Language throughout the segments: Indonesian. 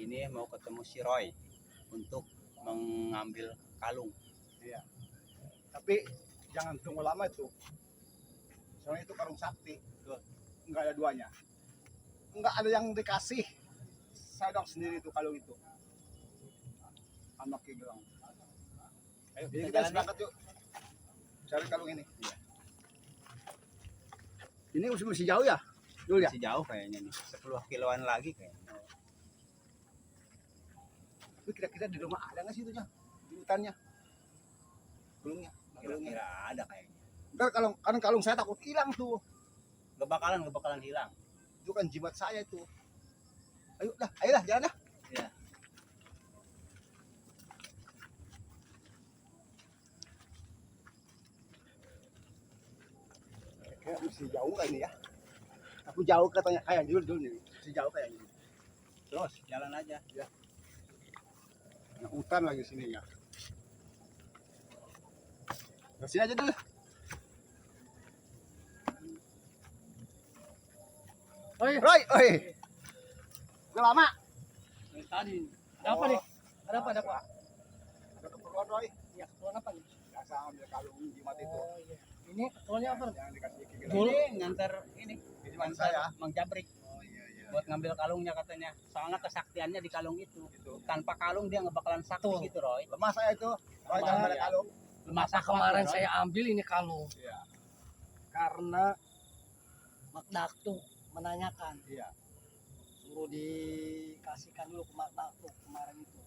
ini mau ketemu si Roy untuk mengambil kalung. Iya. Tapi jangan tunggu lama itu. Soalnya itu karung sakti. Tuh. Enggak ada duanya. Enggak ada yang dikasih. Saya dong sendiri itu kalung itu. Anak Kigelang. Ayo Kita kita jalan berangkat yuk. Cari kalung ini. Iya. Ini masih jauh ya? Dulu ya? Masih jauh kayaknya nih, 10 kiloan lagi kayaknya. Tapi kira-kira di rumah ada nggak sih itu ya? Di hutannya? Kalungnya? Kira-kira ada kayaknya. Ntar kan kalung saya takut hilang tuh. Gak bakalan hilang. Itu kan jimat saya itu. Ayo dah, jalan dah. Iya. Kayak masih jauh kan ini ya? Aku jauh katanya kayak dulu nih. Masih jauh kayak ini. Terus jalan aja. Ya. Nah, hutan lagi sini ya. Ke sini aja dulu. Roy. Udah lama. Tadi. Ada apa nih? Ada apa? Ada keperluan Roy. Ya, keperluan apa nih? Biasa ambil kalung jimat itu. Oh iya. Ini keperluannya apa? Yang dikasih Kiki Dulu. Ini nganter ini jimat nganter saya. Mang Jabrik Oh iya. buat ngambil kalungnya katanya. Soalnya kesaktiannya di kalung itu. Gitu. Tanpa kalung dia nggak bakalan sakti Tuh. gitu, Roy. Lemah saya itu. Roy Lemah, jangan ada ya. kalung. Masa Kemarin saya ambil ini kalung Iya. karena Mak Daktuk menanyakan. Iya. Suruh dikasihkan dulu ke Mak Daktuk kemarin itu.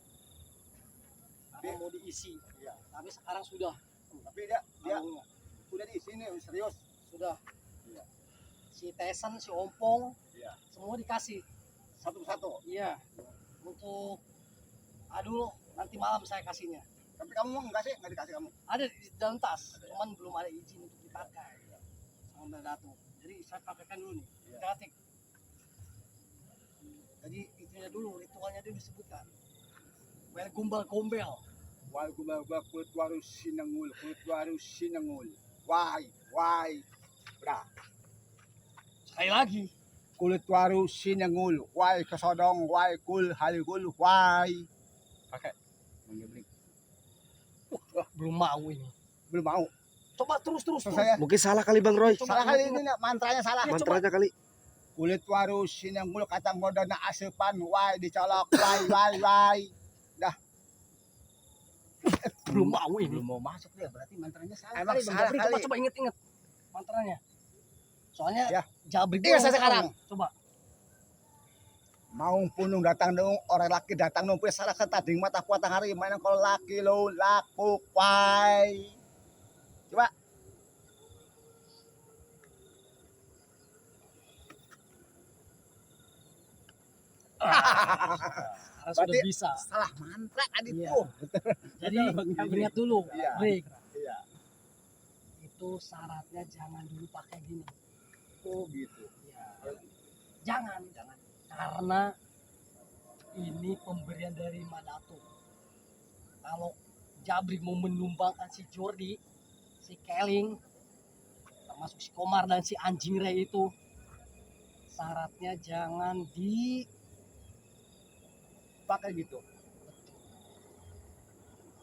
Karena mau diisi. Iya. Tapi sekarang sudah. Tapi dia Kalungnya. udah di sini serius. Sudah. Iya. Si Tesen, si Ompong, Iya. semua dikasih. Satu-satu. Iya. Untuk aduh nanti malam saya kasihnya. Tapi kamu mau enggak sih? Enggak dikasih kamu. Ada di dalam tas, cuman belum ada izin untuk dipakai sama Mbak Datuk. Jadi saya pakaikan dulu nih. Iya. Datik. Jadi itunya dulu, ritualnya dulu disebutkan. Well gombal. Wal gumaba kulit warus sinangul. Why? Bra. Sekali lagi, Kulit warus sinangul. Why kesodong. Why kul haligul. Why. Pakai Mang Jabrik. belum mau ini. Belum mau. Coba terus. Saya Mungkin salah kali Bang Roy. salah kali ini mantranya salah. Iya, Mantranya kali. Kulit warus sinangul kata modana asepan. Why dicolok. Why. Belum mau ini. Belum mau masuk dia, berarti mantranya salah. Emang kali, Bang salah Jabrik. kali. Coba inget mantranya. Soalnya Ya. Jabrik Iya, doang saya tahu. sekarang. Coba. Mau punung datang dong orang laki datang dong salah kata ding mata kuatang hari mainan kalau laki lo laku why. Coba. Karena sudah Berarti- bisa. Salah mantra tadi Iya. tuh. Jadi ingat dulu, Iya. Break. Iya. Itu syaratnya jangan dulu pakai gini. Oh gitu. Ya. Jangan. Karena ini pemberian dari Madatuk. Kalau Jabrik mau menumbangkan si Jordi, si Keling, termasuk si Komar dan si anjing Ray itu, syaratnya jangan Pakai gitu.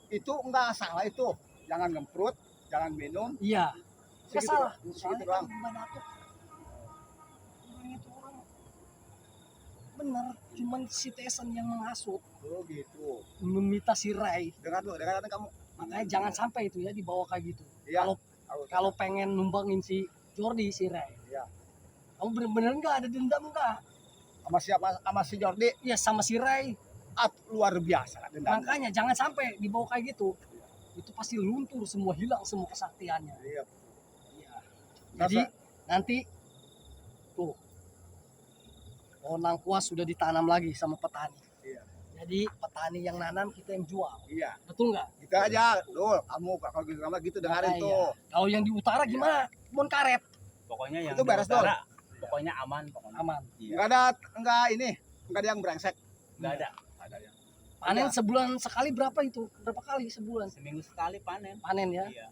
Itu enggak salah itu. Jangan ngemprut, jangan minum. Iya. Nggak Segitu salah. doang, segitu Soalnya doang. kan Madatuk orang itu orang benar, cuman si Tesan yang menghasut, Oh gitu. meminta si Ray. Dengar kamu. Makanya jangan sampai itu ya dibawa kayak gitu. Iya. Kalau pengen numbangin si Jordi, si Ray, Iya. kamu bener-bener nggak ada dendam nggak? Sama siapa? Sama si Jordi. Ya sama si Ray. Luar biasa dendam. Makanya jangan sampai dibawa kayak gitu. Itu pasti luntur semua, hilang semua kesaktiannya. Iya. Iya. Jadi Masa- nanti tuh pohon nangkuas sudah ditanam lagi sama petani. Iya. Jadi petani yang nanam kita yang jual, Iya. betul nggak? Kita aja, Dul, kamu kalau gitu sama gitu dengerin Makanya. tuh. Kalau yang di utara gimana? Kebun karet Pokoknya yang Itu di beres, utara, pokoknya aman pokoknya. aman. Iya. Enggak ada yang brengsek. Enggak ada. Ada yang. Panen Iya. sebulan sekali berapa itu? Berapa kali sebulan Seminggu sekali panen. panen ya? Iya.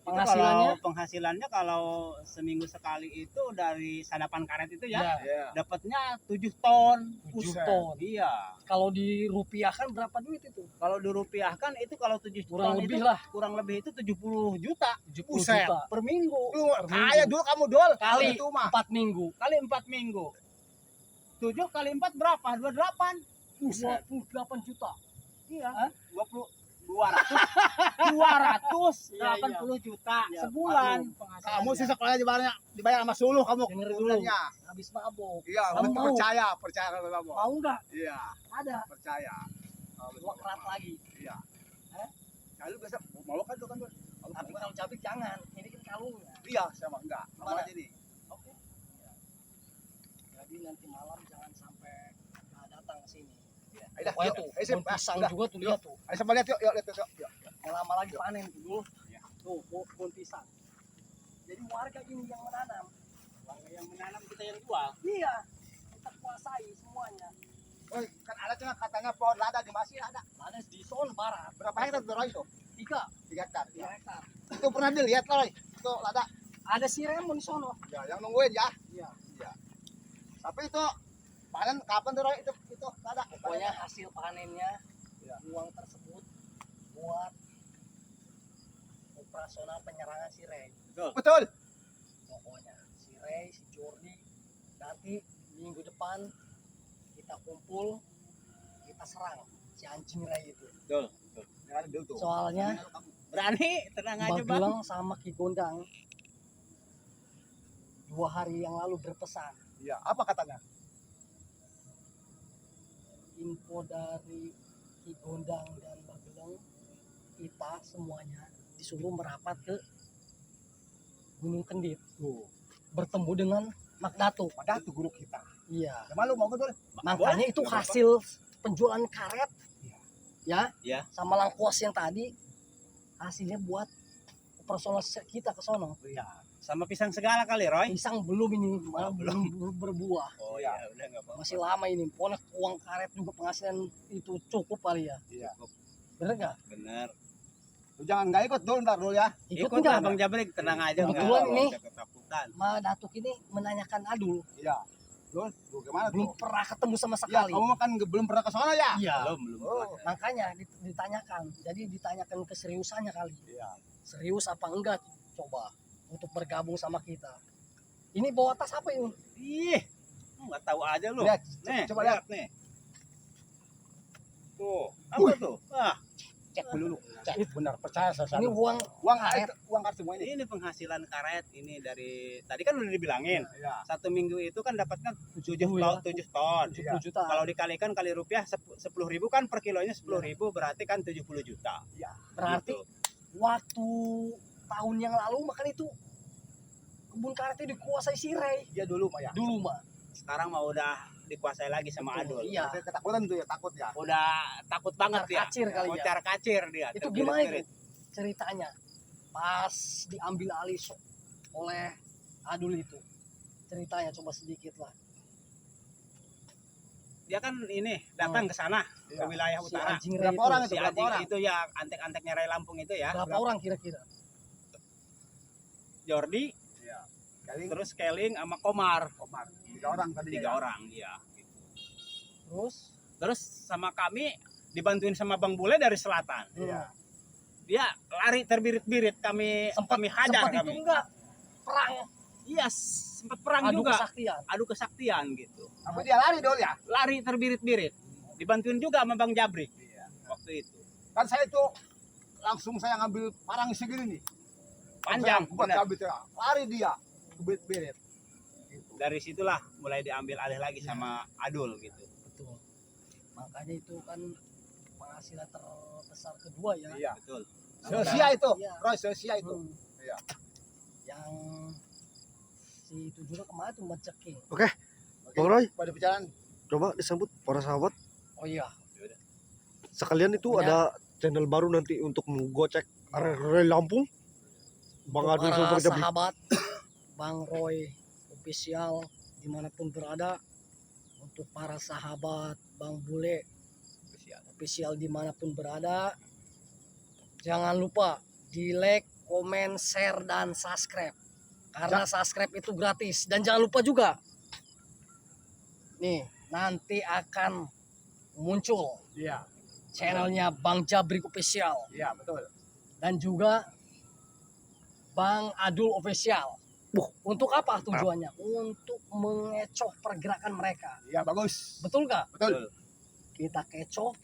Penghasilannya? Kalau penghasilannya kalau seminggu sekali itu dari sadapan karet itu ya, Iya. dapatnya 7 ton. 7 Buset. ton. Iya. Kalau dirupiahkan berapa duit itu? Kalau dirupiahkan itu kalau 7 Kurang ton lebih itu lah. kurang lebih itu 70 juta 70 Buset. juta per minggu. Lu kaya dulu kamu dol. Kali Itu mah. 4 minggu. Kali 4 minggu. 7 kali 4 berapa? 28. 28 juta. Iya. Hah? 20 280 juta Iya. sebulan. Kamu sih sekolahnya dibayar sama suluh kamu. Dengerin dulu. Bulannya. Habis mabok. Iya, Kamu betul, mau? percaya kalau kamu. Mau nggak? Iya, Ada. percaya. Dua kerat lagi. Iya. Hah? Nah, lu biasa mau kan tuh kan tuh. Tapi kalau cabik jangan. Ini kan kalungnya. Iya, sama enggak. Sama Mana? aja nih. Oke. Ya. Jadi nanti malam jangan sampai datang ke sini. Ayo dah, Pokoknya yuk. tuh, Ayo sip. pohon pisang Dah. juga tuh lihat tuh. Ayo sama lihat yuk, lihat yuk. Yuk. Yang lama lagi panen tuh dulu. Iya. Tuh, pohon pisang. Jadi warga ini yang menanam. Warga yang menanam kita yang jual. Iya. Kita kuasai semuanya. Oh, kan ada cuma katanya pohon lada di masih ada. Ada di Son Barat. Berapa hektar tuh Roy itu? 3 3 hektar. 3 Ya. hektar. Itu pernah dilihat Roy. Itu lada. Ada si Remon di sono. Ya, yang nungguin ya. Iya. Iya. Tapi itu panen kapan tuh Roy itu lada? Pokoknya hasil panennya Iya. uang tersebut buat operasional penyerangan si Ray. Betul. Pokoknya si Ray, si Jordi nanti minggu depan kita kumpul, kita serang si anjing Ray itu. Betul. Yang ada dulu tuh. Soalnya Berani, tenang aja, Bang. Bagelang sama Ki Gondang 2 hari yang lalu berpesan Iya, apa katanya? info dari Ki Gondang dan Bagelang, kita semuanya disuruh merapat ke Gunung Kendit Tuh. bertemu dengan Magdato. Ada tuh guru kita. Iya. Gimana lu mau betul? Makanya Boleh, itu nggak apa-apa. hasil penjualan karet ya, Iya. sama langkos yang tadi hasilnya buat operasional kita ke sono. Iya. Sama pisang segala kali, Roy. Pisang belum ini, malah Oh, belum berbuah. Oh iya, udah enggak apa-apa. Masih lama ini. Pokoknya uang karet juga penghasilan itu cukup kali ya. Iya. Bener nggak? Bener. Lu jangan nggak ikut dulu ntar dulu ya. Ikut Ikut nggak? lah Bang Jabrik, tenang aja. Kebetulan nggak ini. usah ketakutan. Ma Datuk ini menanyakan Adul. Iya. Lu gimana Belum tuh? pernah ketemu sama Ya, sekali. kamu kan belum pernah ke sana ya? Iya. Belum. Oh. Makanya ditanyakan. Jadi ditanyakan keseriusannya kali. Iya. Serius apa enggak coba untuk bergabung sama kita. Ini bawa tas apa ini? Ih, enggak tahu aja lu. Lihat, Nih, coba lihat. nih. Tuh, apa tuh? Ah, Cek dulu. Cek. Benar, percaya saya. Ini uang Uang karet. karet, uang karet semua ini. ini penghasilan karet ini dari tadi kan udah dibilangin. Iya. 1 minggu itu kan dapatnya 7 ya. ton, 7 ton. 70 juta. Kalau dikalikan kali rupiah 10.000 kan per kilonya 10.000 berarti kan 70 juta. Berarti Gitu. waktu tahun yang lalu makan itu kebun karetnya dikuasai si Ray Iya dulu mah ya. dulu mah. Sekarang mah udah dikuasai lagi sama Betul, Adul. iya. Saya ketakutan tuh ya, takut ya. Udah takut banget dia. Kacir kali ya. Kocar kacir dia. Itu terbirit-birit. gimana itu ceritanya pas diambil alih oleh Adul itu? Ceritanya coba sedikit lah. Dia kan ini datang ke sana ke Iya. wilayah Si utara. anjing Ray Berapa itu. orang Si berapa anjing orang? itu ya antek-anteknya Ray Lampung itu ya. Berapa orang kira-kira? Jordi, Kali terus Keling sama Komar. Komar. 3 orang tadi. 3 orang, iya. Terus Terus sama kami dibantuin sama Bang Bule dari selatan. Iya. Dia lari terbirit-birit, kami hajar sempat itu kami. enggak perang Iya, sempat perang adu juga. kesaktian. Adu kesaktian gitu. Apa dia lari dulu ya? Lari terbirit-birit. Dibantuin juga sama Bang Jabrik Iya. waktu itu. Kan saya itu langsung saya ngambil parang segini nih. Panjang, buat benar. kabit ya. Lari dia. Berit-berit. Gitu. Dari situlah mulai diambil alih lagi sama Adul gitu. Betul. Makanya itu kan penghasilan terbesar kedua ya. Iya. Betul. Sia itu. Iya. Roy sia itu. Hmm. Iya. Yang si itu juga kemarin tuh menceking. Oke, Bang Roy, pada bicara coba disambut para sahabat. Oh iya. Sekalian itu Ya. ada channel baru nanti untuk menggocek Ray Lampung. Bang Untuk Adul para sama Bang Jabrik. sahabat Bang Roy official dimanapun berada, untuk para sahabat Bang Bule official dimanapun berada, jangan lupa di like, komen, share, dan subscribe. Karena subscribe itu gratis. Dan jangan lupa juga, nih nanti akan muncul Iya, channelnya Bang Jabrik Official iya betul. dan juga Bang Adul Official. Untuk apa tujuannya? Untuk mengecoh pergerakan mereka. Iya bagus. Betul nggak? Betul. Kita kecoh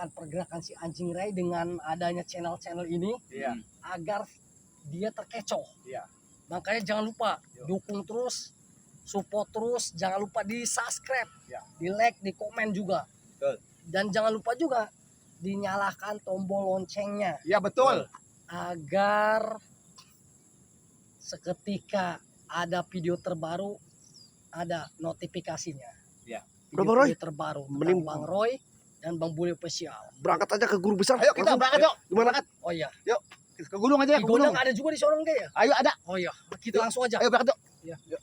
pergerakan si anjing Ray dengan adanya channel-channel ini Iya. agar dia terkecoh. Iya. Makanya jangan lupa Yo. dukung terus, support terus, jangan lupa di subscribe, Ya. di like, di komen juga. Betul. Dan jangan lupa juga dinyalakan tombol loncengnya Iya betul. agar seketika ada video terbaru ada notifikasinya. Ya. Berapa, Roy? Video terbaru tentang Mending- Bang Roy dan Bang Bule Official. Berangkat aja ke guru besar. Ayo kita Langsung. berangkat yuk. Gimana? Oh iya, Ke gunung aja, di ke gunung. Gondang ada juga di Sorong ya. Ayo ada. Oh iya, kita langsung aja. Ayo berangkat yuk. Iya.